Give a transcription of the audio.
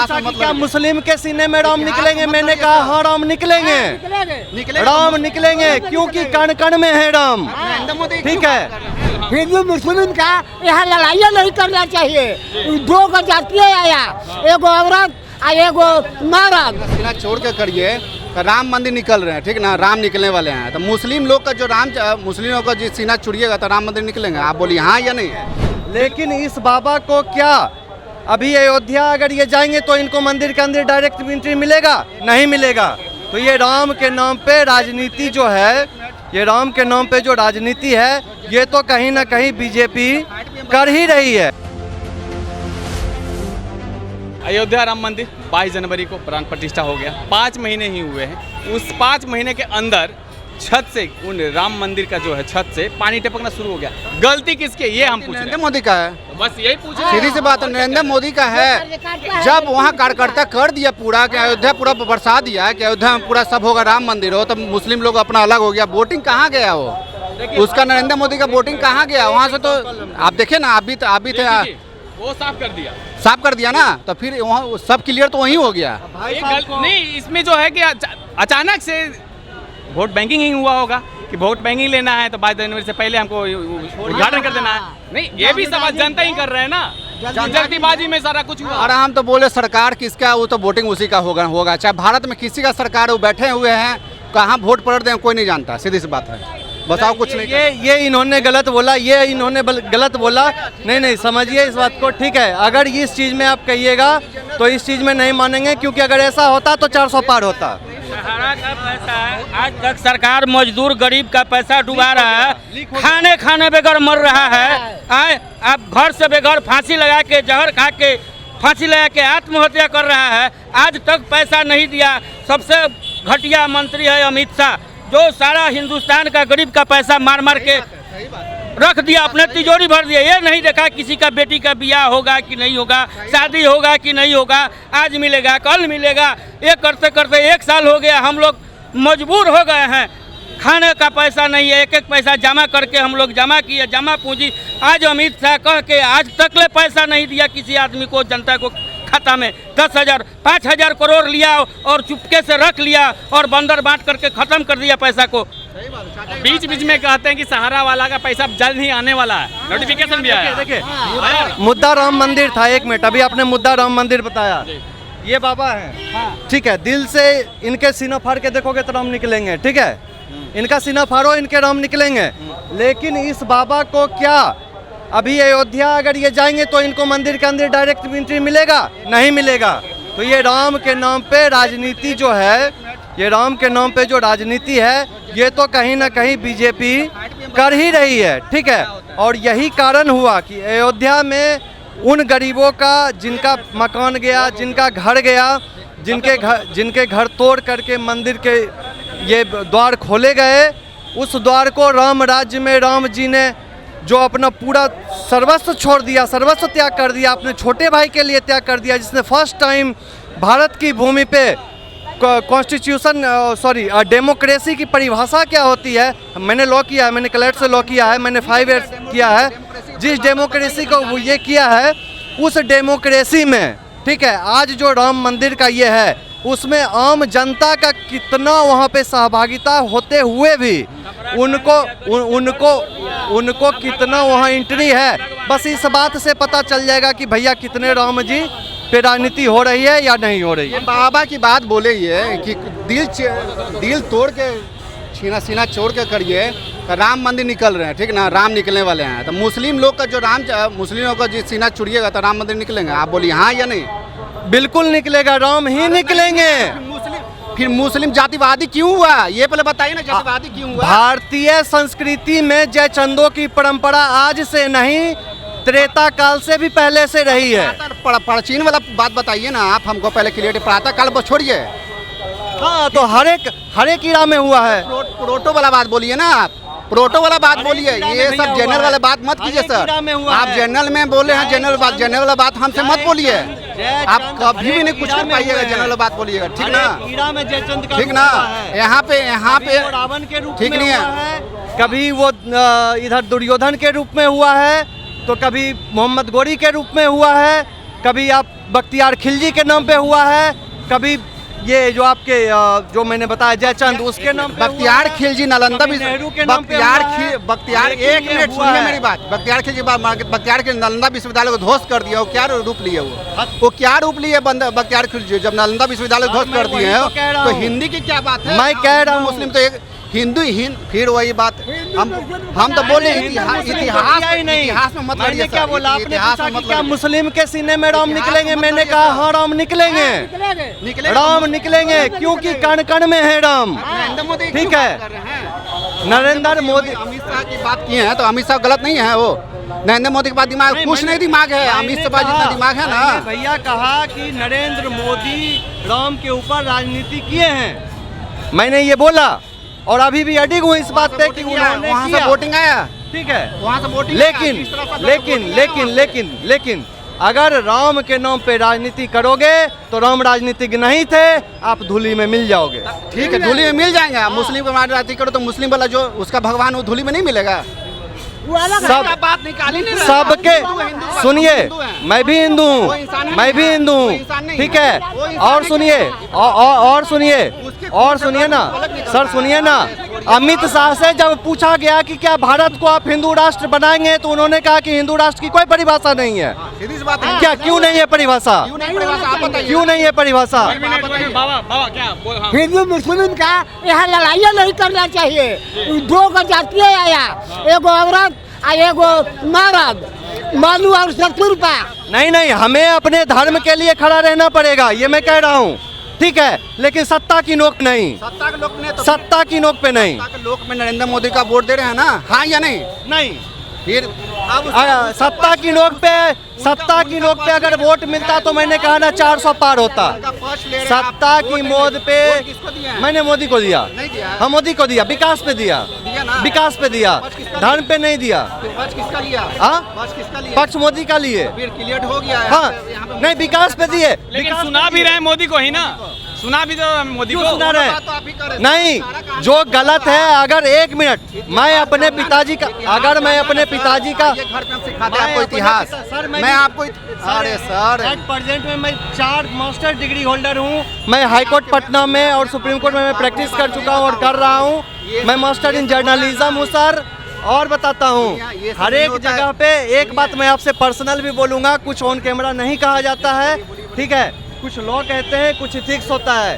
पूछा कि क्या मुस्लिम के सीने में राम निकलेंगे, मैंने कहा हाँ राम निकलेंगे, राम निकलेंगे क्योंकि कण कण में है राम। ठीक है, हिंदू मुस्लिम का यहाँ लड़ाई नहीं करना चाहिए। दो को जातियाँ आया, एगो औरत और एगो मर्द। सीना छोड़ के करिए, राम मंदिर निकल रहे हैं, ठीक ना, राम निकलने वाले हैं, तो मुस्लिम लोग का जो मुस्लिमों का जो सीना छुड़िएगा तो राम मंदिर निकलेंगे। आप बोलिए हाँ या नहीं। लेकिन इस बाबा को क्या अभी अयोध्या अगर ये जाएंगे तो इनको मंदिर के अंदर डायरेक्ट एंट्री मिलेगा? नहीं मिलेगा। तो ये राम के नाम पे राजनीति जो है, ये राम के नाम पे जो राजनीति है, ये तो कहीं ना कहीं बीजेपी कर ही रही है। अयोध्या राम मंदिर 22 जनवरी को प्राण प्रतिष्ठा हो गया। 5 महीने ही हुए हैं। उस 5 महीने के अंदर छत से, उन राम मंदिर का जो है छत से पानी टपकना शुरू हो गया। गलती किसकी? ये हम पूछ रहे हैं। नरेंद्र मोदी का है, बस यही पूछ रहे हैं। सीधी सी बात है, नरेंद्र मोदी का है। जब वहाँ कार्यकर्ता कर दिया पूरा कि अयोध्या पूरा बरसा दिया कि अयोध्या में पूरा सब होगा, राम मंदिर हो, तब मुस्लिम लोग अपना अलग हो गया। वोटिंग कहाँ गया वो उसका? नरेंद्र मोदी का वोटिंग कहाँ गया वहाँ से? तो आप देखे ना, आप भी थे, वो साफ कर दिया ना, तो फिर वहाँ सब क्लियर तो वहीं हो गया। नहीं, इसमें जो है कि अचानक से वोट बैंकिंग ही हुआ होगा कि वोट बैंकिंग लेना है तो 22 जनवरी से पहले हमको उद्घाटन कर देना है। नहीं, ये भी सब जनता ही कर रहे हैं ना, जल्दीबाजी में सारा कुछ हुआ। और हम तो बोले सरकार किसका, वो तो वोटिंग उसी का होगा। चाहे भारत में किसी का सरकार वो बैठे हुए हैं, कहाँ वोट पड़ दें कोई नहीं जानता। सीधी सी बात है, बताओ कुछ नहीं। ये इन्होंने गलत बोला, ये इन्होंने गलत बोला। नहीं समझिए इस बात को, ठीक है। अगर इस चीज़ में आप कहिएगा तो इस चीज़ में नहीं मानेंगे, क्योंकि अगर ऐसा होता तो 400 पार होता। सहारा का पैसा आज तक सरकार मजदूर गरीब का पैसा डुबा रहा है, खाने बगैर मर रहा है। आप घर से बगैर फांसी लगा के, जहर खा के फांसी लगा के आत्महत्या कर रहा है। आज तक पैसा नहीं दिया। सबसे घटिया मंत्री है अमित शाह, जो सारा हिंदुस्तान का गरीब का पैसा मार मार के रख दिया, अपने तिजोरी भर दिया। ये नहीं देखा किसी का बेटी का बियाह होगा कि नहीं होगा, शादी होगा कि नहीं होगा, आज मिलेगा कल मिलेगा। ये करते करते 1 साल हो गया, हम लोग मजबूर हो गए हैं। खाने का पैसा नहीं है, एक पैसा जमा करके हम लोग जमा किए, जमा पूंजी। आज अमित शाह कह के आज तक ले पैसा नहीं दिया किसी आदमी को, जनता को खाता में। 10,000 5,000 करोड़ लिया और चुपके से रख लिया और बंदर बांट करके खत्म कर दिया पैसा को। बीच में कहते हैं कि सहारा वाला का पैसा जल्द ही आने वाला है, नोटिफिकेशन भी आया। देखिए, मुद्दा राम मंदिर था। 1 मिनट, अभी आपने मुद्दा राम मंदिर बताया। ये बाबा हैं, ठीक है, दिल से इनके सीना फाड़ के देखोगे तो राम निकलेंगे। ठीक है, इनका सीना फाड़ो, इनके राम निकलेंगे। लेकिन इस बाबा को क्या अभी अयोध्या अगर ये जाएंगे तो इनको मंदिर के अंदर डायरेक्ट एंट्री मिलेगा? नहीं मिलेगा। तो ये राम के नाम पे राजनीति जो है, ये राम के नाम पे जो राजनीति है, ये तो कहीं ना कहीं बीजेपी कर ही रही है। ठीक है, और यही कारण हुआ कि अयोध्या में उन गरीबों का जिनका मकान गया, जिनका घर गया, जिनके घर तोड़ करके मंदिर के ये द्वार खोले गए, उस द्वार को राम राज्य में राम जी ने जो अपना पूरा सर्वस्व छोड़ दिया, सर्वस्व त्याग कर दिया, अपने छोटे भाई के लिए त्याग कर दिया, जिसने फर्स्ट टाइम भारत की भूमि पे कॉन्स्टिट्यूशन डेमोक्रेसी की परिभाषा क्या होती है, मैंने लॉ किया है, मैंने क्लर्क से लॉ किया है, मैंने 5 ईयर्स किया है। जिस डेमोक्रेसी को वो ये किया है, उस डेमोक्रेसी में, ठीक है, आज जो राम मंदिर का ये है, उसमें आम जनता का कितना वहाँ पे सहभागिता होते हुए भी उनको कितना वहाँ एंट्री है, बस इस बात से पता चल जाएगा कि भैया कितने राम जी पे राजनीति हो रही है या नहीं हो रही है। बाबा की बात बोले ये कि दिल तोड़ के सीना छोड़ के करिए, राम मंदिर निकल रहे हैं, ठीक ना, राम निकलने वाले हैं, तो मुस्लिम लोग का जो मुस्लिमों का जो सीना छुड़िएगा तो राम मंदिर निकलेंगे। आप बोलिए हाँ या नहीं। बिल्कुल निकलेगा, राम ही निकलेंगे। फिर मुस्लिम जातिवादी क्यों हुआ, ये पहले बताइए ना, जातिवादी क्यों हुआ? भारतीय संस्कृति में जयचंदों की परंपरा आज से नहीं, त्रेता काल से भी पहले से रही है। प्राचीन वाला बात बताइए ना आप हमको पहले क्लियर। प्रातः काल को छोड़िए, हाँ, तो हर एक ईरा में हुआ है। प्रोटो वाला बात बोलिए ना आप, प्रोटो वाला बात बोलिए, ये सब जनरल वाला बात मत कीजिए सर। आप जनरल में बोले हैं, जनरल वाला बात हमसे मत बोलिए। आप कभी भी नहीं कुछ कर पाइएगा, जनरल बात बोलिएगा, ठीक ना, ठीक ना। यहाँ पे रावण के रूप ठीक में नहीं है, कभी वो इधर दुर्योधन के रूप में हुआ है, तो कभी मोहम्मद गोरी के रूप में हुआ है, कभी आप बख्तियार खिलजी के नाम पे हुआ है, कभी ये जो आपके जो मैंने बताया जयचंद उसके नाम पे बख्तियार खिलजी नालंदा भी नेहरू के नाम पे हुआ है। बख्तियार लेकिन एक ये मिनट हुआ सुनिए है। मेरी बात। बख्तियार के नालंदा विश्वविद्यालय को ध्वस्त कर दिया, वो क्या रूप लिए वो क्या रूप लिए बख्तियार खिलजी? जब नालंदा विश्वविद्यालय ध्वस्त कर दिए हैं तो हिंदी की क्या बात है? मैं कह रहा हूं मुस्लिम तो एक हिंदू फिर वही बात हम तो बोले इतिहास में मत मैंने लड़िए क्या सर, बोला? आपने इतिहास पूछा में कि मत क्या लड़िए। मुस्लिम के सीने में राम इतिहास निकलेंगे? में मत मैंने लड़िए कहा सर। हाँ राम निकलेंगे, निकलेंगे। राम निकलेंगे क्योंकि कण कण में है राम। नरेंद्र मोदी ठीक क्यों है। बात कर रहे हैं? नरेंद्र मोदी अमित शाह की बात किए हैं तो अमित शाह गलत नहीं है वो। नरेंद्र मोदी के पास दिमाग कुछ नहीं दिमाग है, अमित शाह जितना दिमाग है ना। मैंने भैया कहा कि नरेंद्र मोदी राम के ऊपर राजनीति किए हैं, मैंने ये बोला और अभी भी अडिग हूँ इस बात पे कि उन्होंने वहाँ से किया। वोटिंग आया, ठीक है, वहाँ से वोटिंग लेकिन लेकिन अगर राम के नाम पे राजनीति करोगे तो राम राजनीतिज्ञ नहीं थे, आप धूली में मिल जाओगे। ठीक है, धूली में मिल जाएंगे। आप मुस्लिम को राजनीति करो तो मुस्लिम वाला जो उसका भगवान वो धूली में नहीं मिलेगा। सब बात निकाली नहीं रहा। सबके सुनिए, मैं भी हिंदू वो हूँ, इंसान है मैं भी नहीं, हिंदू वो हूँ, इंसान नहीं ठीक है। है। वो इंसान और है सुनिए क्या? और सुनिए ना सर, सुनिए ना, अमित शाह से जब पूछा गया कि क्या भारत को आप हिंदू राष्ट्र बनाएंगे तो उन्होंने कहा कि हिंदू राष्ट्र की कोई परिभाषा नहीं है। सीधी सी बात है। क्या क्यों नहीं है परिभाषा? क्यों नहीं परिभाषा आप बताइए। क्यों नहीं है परिभाषा? बाबा क्या हाँ। हिंदू मुस्लिम का यहाँ लड़ाइयाँ नहीं करना चाहिए। दो को जातीय आया, एगो औरत और एगो मर्द, मालू और सत्तर रुपया। नहीं, हमें अपने धर्म के लिए खड़ा रहना पड़ेगा, ये मैं कह रहा हूँ, ठीक है, लेकिन सत्ता की नोक नहीं, सत्ता के लोग ने तो सत्ता की नोक पे नहीं। सत्ता के लोग में नरेंद्र मोदी का वोट दे रहे हैं ना, हाँ या नहीं? नहीं, फिर सत्ता की नोक पे अगर वोट मिलता तो मैंने कहा ना 400 पार होता। सत्ता की मोद पे मैंने मोदी को दिया, नहीं दिया। हाँ मोदी को दिया, विकास पे दिया, दिया ना। विकास पे दिया, पक्ष किसका धर्म पे नहीं दिया। पक्ष किसका लिया? हाँ? पक्ष किसका लिया? पक्ष मोदी का लिए, फिर क्लियर हो गया है। हाँ, यहाँ पे नहीं विकास पे दिए। लेकिन विकास सुना पे भी दिए। रहे मोदी को ही ना, सुना भी तो मोदी क्यों को। सुना रहे? बात तो आप ही कर रहे थे। नहीं, सारा काम जो गलत है, अगर एक मिनट मैं अपने पिताजी का, अगर मैं अपने पिताजी का, ये घर पे हम सिखाते हैं मैं आपको अपने इतिहास। सर, मैं आपको अरे सर एट प्रेजेंट में मैं 4 मास्टर डिग्री होल्डर हूँ। मैं हाई कोर्ट पटना में और सुप्रीम कोर्ट में मैं प्रैक्टिस कर चुका हूँ और कर रहा हूँ। मैं मास्टर इन जर्नलिज्म हूँ सर। और बताता हूँ, ये सब हर नहीं एक होता है। जगह पे एक बात मैं आपसे पर्सनल भी बोलूँगा, कुछ ऑन कैमरा नहीं कहा जाता है, ठीक है, कुछ लॉ कहते हैं, कुछ इथिक्स होता है।